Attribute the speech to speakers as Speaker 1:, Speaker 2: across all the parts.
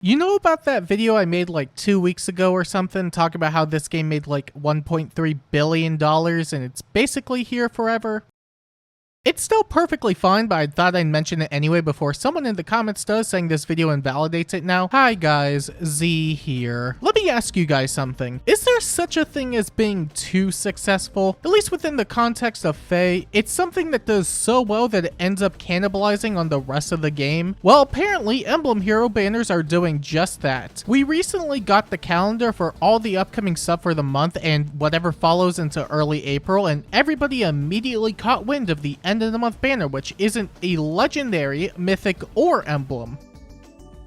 Speaker 1: You know about that video I made like 2 weeks ago or something, talking about how this game made like $1.3 billion and it's basically here forever? It's still perfectly fine, but I thought I'd mention it anyway before someone in the comments does, saying this video invalidates it now. Hi guys, Z here. Let me ask you guys something. Is there such a thing as being too successful? At least within the context of FEH, it's something that does so well that it ends up cannibalizing on the rest of the game. Well, apparently Emblem hero banners are doing just that. We recently got the calendar for all the upcoming stuff for the month and whatever follows into early April, and everybody immediately caught wind of the end of the month banner, which isn't a legendary, mythic, or emblem.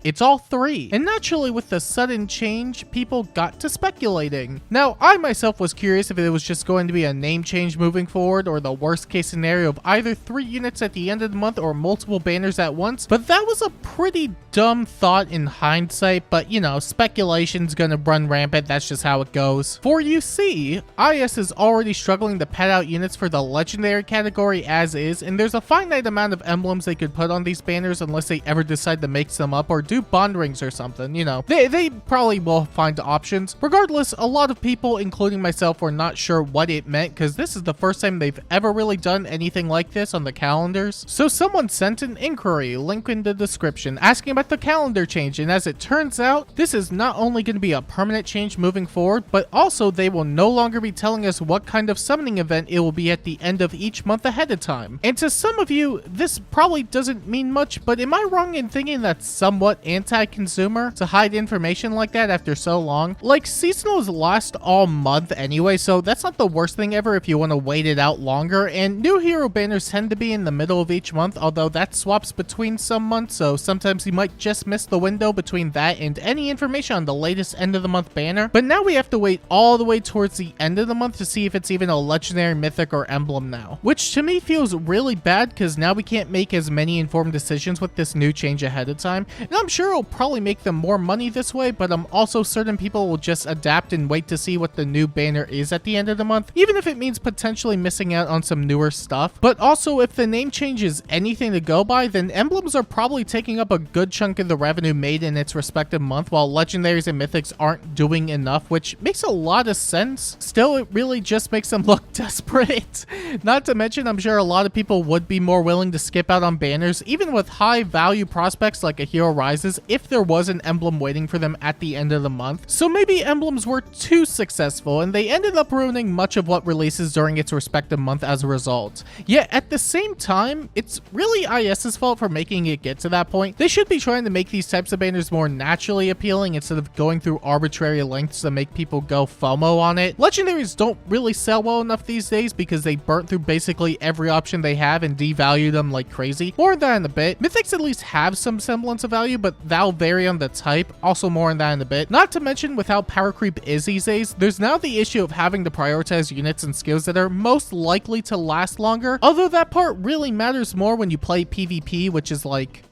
Speaker 1: It's all three. And naturally, with the sudden change, people got to speculating. Now, I myself was curious if it was just going to be a name change moving forward, or the worst case scenario of either 3 units at the end of the month or multiple banners at once, but that was a pretty dumb thought in hindsight, but you know, speculation's gonna run rampant, that's just how it goes. For you see, IS is already struggling to pad out units for the legendary category as is, and there's a finite amount of emblems they could put on these banners unless they ever decide to mix them up or do bond rings or something, you know. They probably will find options. Regardless, a lot of people, including myself, were not sure what it meant because this is the first time they've ever really done anything like this on the calendars. So someone sent an inquiry, link in the description, asking about the calendar change, and as it turns out, this is not only going to be a permanent change moving forward, but also they will no longer be telling us what kind of summoning event it will be at the end of each month ahead of time. And to some of you, this probably doesn't mean much, but am I wrong in thinking that's somewhat anti-consumer to hide information like that after so long? Like, seasonals last all month anyway, so that's not the worst thing ever if you want to wait it out longer, and new hero banners tend to be in the middle of each month, although that swaps between some months, so sometimes you might just miss the window between that and any information on the latest end of the month banner. But now we have to wait all the way towards the end of the month to see if it's even a legendary, mythic, or emblem now, which to me feels really bad because now we can't make as many informed decisions with this new change ahead of time, and I'm sure it'll probably make them more money this way, but I'm also certain people will just adapt and wait to see what the new banner is at the end of the month, even if it means potentially missing out on some newer stuff. But also, if the name change is anything to go by, then emblems are probably taking up a good chunk of the revenue made in its respective month, while legendaries and mythics aren't doing enough, which makes a lot of sense. Still, it really just makes them look desperate. Not to mention, I'm sure a lot of people would be more willing to skip out on banners, even with high value prospects like a Hero Rises, if there was an emblem waiting for them at the end of the month. So maybe emblems were too successful and they ended up ruining much of what releases during its respective month as a result. Yet at the same time, it's really IS's fault for making it get to that point. They should be trying to make these types of banners more naturally appealing instead of going through arbitrary lengths to make people go FOMO on it. Legendaries don't really sell well enough these days because they burnt through basically every option they have and devalued them like crazy. More on that in a bit. Mythics at least have some semblance of value, but that'll vary on the type. Also more on that in a bit. Not to mention, with how power creep is these days, there's now the issue of having to prioritize units and skills that are most likely to last longer, although that part really matters more when you play PvP, which is like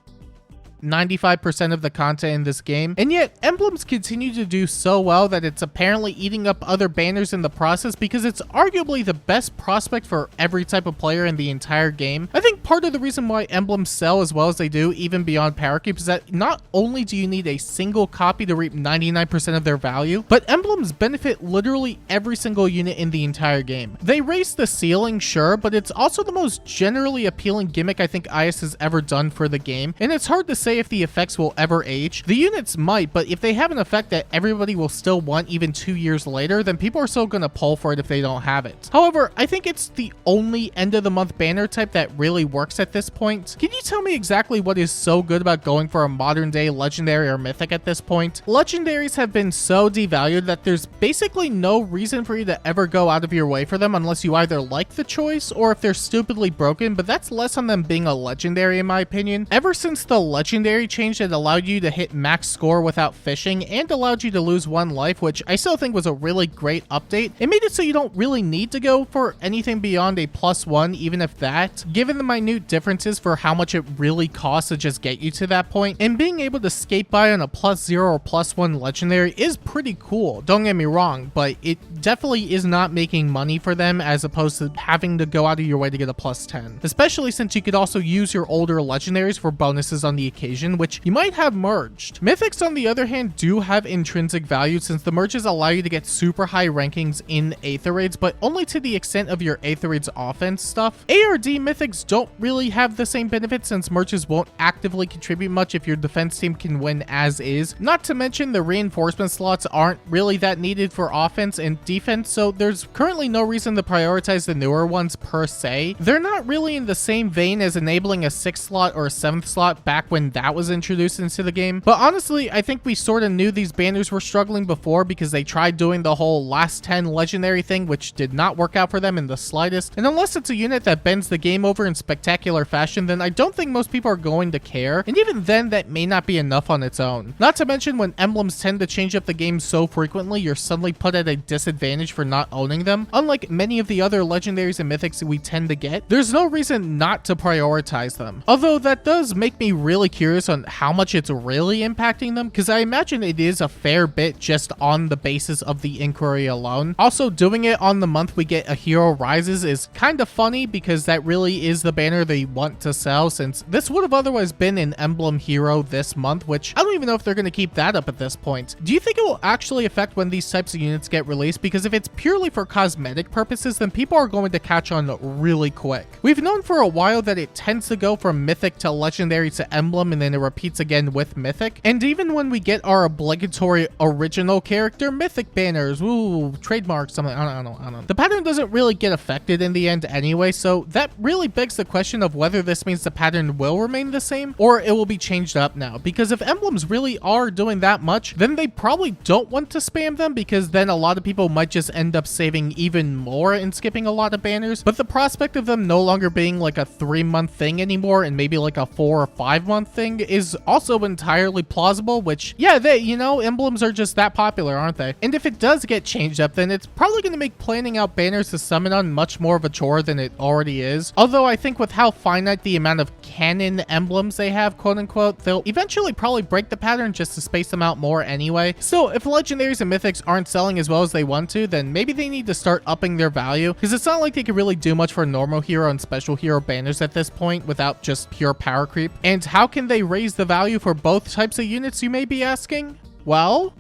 Speaker 1: 95% of the content in this game, and yet emblems continue to do so well that it's apparently eating up other banners in the process because it's arguably the best prospect for every type of player in the entire game. I think part of the reason why emblems sell as well as they do, even beyond power creep, is that not only do you need a single copy to reap 99% of their value, but emblems benefit literally every single unit in the entire game. They raise the ceiling, sure, but it's also the most generally appealing gimmick I think IS has ever done for the game, and it's hard to say if the effects will ever age. The units might, but if they have an effect that everybody will still want even 2 years later, then people are still going to pull for it if they don't have it. However, I think it's the only end of the month banner type that really works at this point. Can you tell me exactly what is so good about going for a modern day legendary or mythic at this point? Legendaries have been so devalued that there's basically no reason for you to ever go out of your way for them unless you either like the choice or if they're stupidly broken, but that's less on them being a legendary in my opinion. Ever since the legendary change that allowed you to hit max score without fishing and allowed you to lose 1 life, which I still think was a really great update, it made it so you don't really need to go for anything beyond a +1, even if that, given the minute differences for how much it really costs to just get you to that point, and being able to skate by on a +0 or +1 legendary is pretty cool, don't get me wrong, but it definitely is not making money for them as opposed to having to go out of your way to get a +10, especially since you could also use your older legendaries for bonuses on the occasion occasion, which you might have merged. Mythics, on the other hand, do have intrinsic value since the merges allow you to get super high rankings in Aether Raids, but only to the extent of your Aether Raids offense stuff. ARD Mythics don't really have the same benefit since merges won't actively contribute much if your defense team can win as is. Not to mention the reinforcement slots aren't really that needed for offense and defense, so there's currently no reason to prioritize the newer ones per se. They're not really in the same vein as enabling a 6th slot or a 7th slot back when that was introduced into the game. But honestly, I think we sort of knew these banners were struggling before because they tried doing the whole last 10 legendary thing, which did not work out for them in the slightest. And unless it's a unit that bends the game over in spectacular fashion, then I don't think most people are going to care. And even then, that may not be enough on its own. Not to mention when emblems tend to change up the game so frequently, you're suddenly put at a disadvantage for not owning them. Unlike many of the other legendaries and mythics we tend to get, there's no reason not to prioritize them. Although that does make me really curious on how much it's really impacting them, because I imagine it is a fair bit just on the basis of the inquiry alone. Also, doing it on the month we get a hero rises is kind of funny because that really is the banner they want to sell, since this would have otherwise been an emblem hero this month, which I don't even know if they're going to keep that up at this point. Do you think it will actually affect when these types of units get released? Because if it's purely for cosmetic purposes, then people are going to catch on really quick. We've known for a while that it tends to go from mythic to legendary to emblem, and then it repeats again with mythic. And even when we get our obligatory original character, mythic banners, ooh, trademark, something, I don't know. The pattern doesn't really get affected in the end anyway, so that really begs the question of whether this means the pattern will remain the same or it will be changed up now. Because if emblems really are doing that much, then they probably don't want to spam them, because then a lot of people might just end up saving even more and skipping a lot of banners. But the prospect of them no longer being like a 3-month thing anymore and maybe like a 4 or 5-month thing is also entirely plausible, which, yeah, emblems are just that popular, aren't they? And if it does get changed up, then it's probably going to make planning out banners to summon on much more of a chore than it already is. Although I think with how finite the amount of canon emblems they have, quote unquote, they'll eventually probably break the pattern just to space them out more anyway. So if legendaries and mythics aren't selling as well as they want to, then maybe they need to start upping their value, because it's not like they can really do much for normal hero and special hero banners at this point without just pure power creep. And how can they raise the value for both types of units, you may be asking? Well,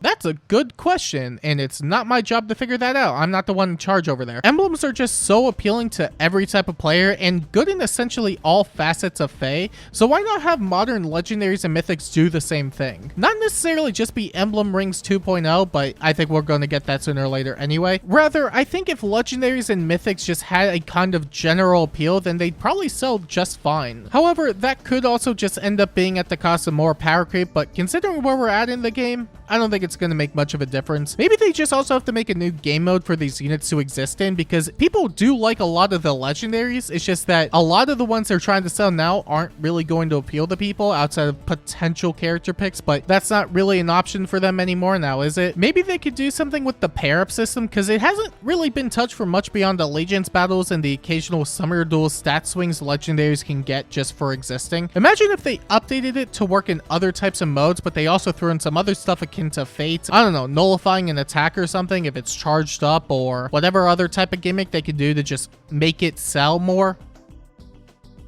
Speaker 1: that's a good question, and it's not my job to figure that out. I'm not the one in charge over there. Emblems are just so appealing to every type of player and good in essentially all facets of FEH, so why not have modern legendaries and mythics do the same thing? Not necessarily just be Emblem Rings 2.0, but I think we're going to get that sooner or later anyway. Rather, I think if legendaries and mythics just had a kind of general appeal, then they'd probably sell just fine. However, that could also just end up being at the cost of more power creep, but considering where we're at in the game, I don't think it's going to make much of a difference. Maybe they just also have to make a new game mode for these units to exist in, because people do like a lot of the legendaries. It's just that a lot of the ones they're trying to sell now aren't really going to appeal to people outside of potential character picks, but that's not really an option for them anymore now, is it? Maybe they could do something with the pair-up system, because it hasn't really been touched for much beyond allegiance battles and the occasional summer duel stat swings legendaries can get just for existing. Imagine if they updated it to work in other types of modes, but they also threw in some other stuff akin to Fate. I don't know, nullifying an attack or something if it's charged up, or whatever other type of gimmick they could do to just make it sell more.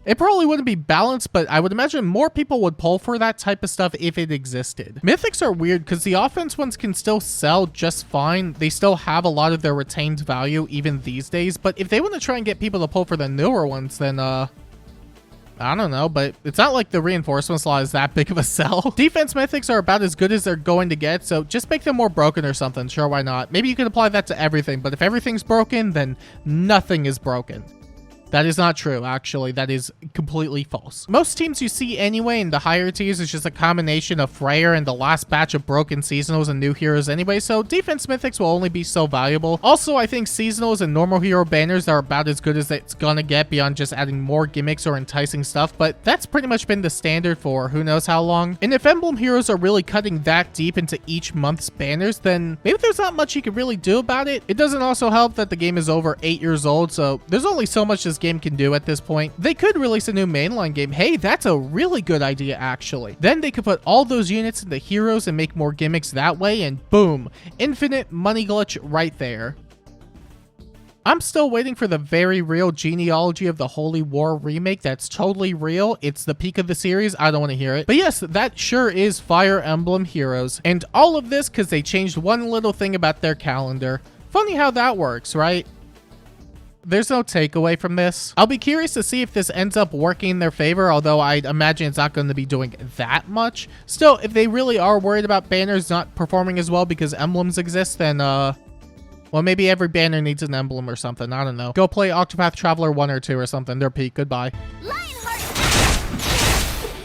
Speaker 1: It probably wouldn't be balanced, but I would imagine more people would pull for that type of stuff if it existed. Mythics are weird because the offense ones can still sell just fine. They still have a lot of their retained value even these days, but if they want to try and get people to pull for the newer ones, then I don't know, but it's not like the reinforcement slot is that big of a sell. Defense mythics are about as good as they're going to get, so just make them more broken or something. Sure, why not? Maybe you could apply that to everything, but if everything's broken, then nothing is broken. That is not true, actually. That is completely false. Most teams you see anyway in the higher tiers is just a combination of Freyr and the last batch of broken seasonals and new heroes anyway, so defense mythics will only be so valuable. Also, I think seasonals and normal hero banners are about as good as it's gonna get beyond just adding more gimmicks or enticing stuff, but that's pretty much been the standard for who knows how long. And if emblem heroes are really cutting that deep into each month's banners, then maybe there's not much you can really do about it. It doesn't also help that the game is over 8 years old, so there's only so much this game can do at this point. They could release a new mainline game. Hey, that's a really good idea, actually. Then they could put all those units into heroes and make more gimmicks that way, and boom, infinite money glitch right there. I'm still waiting for the very real genealogy of the Holy War remake that's totally real. It's the peak of the series. I don't want to hear it. But yes, that sure is Fire Emblem Heroes. And all of this because they changed one little thing about their calendar. Funny how that works, right? There's no takeaway from this. I'll be curious to see if this ends up working in their favor, although I'd imagine it's not going to be doing that much. Still, if they really are worried about banners not performing as well because emblems exist, then, well, maybe every banner needs an emblem or something. I don't know. Go play Octopath Traveler 1 or 2 or something. They're peak. Goodbye.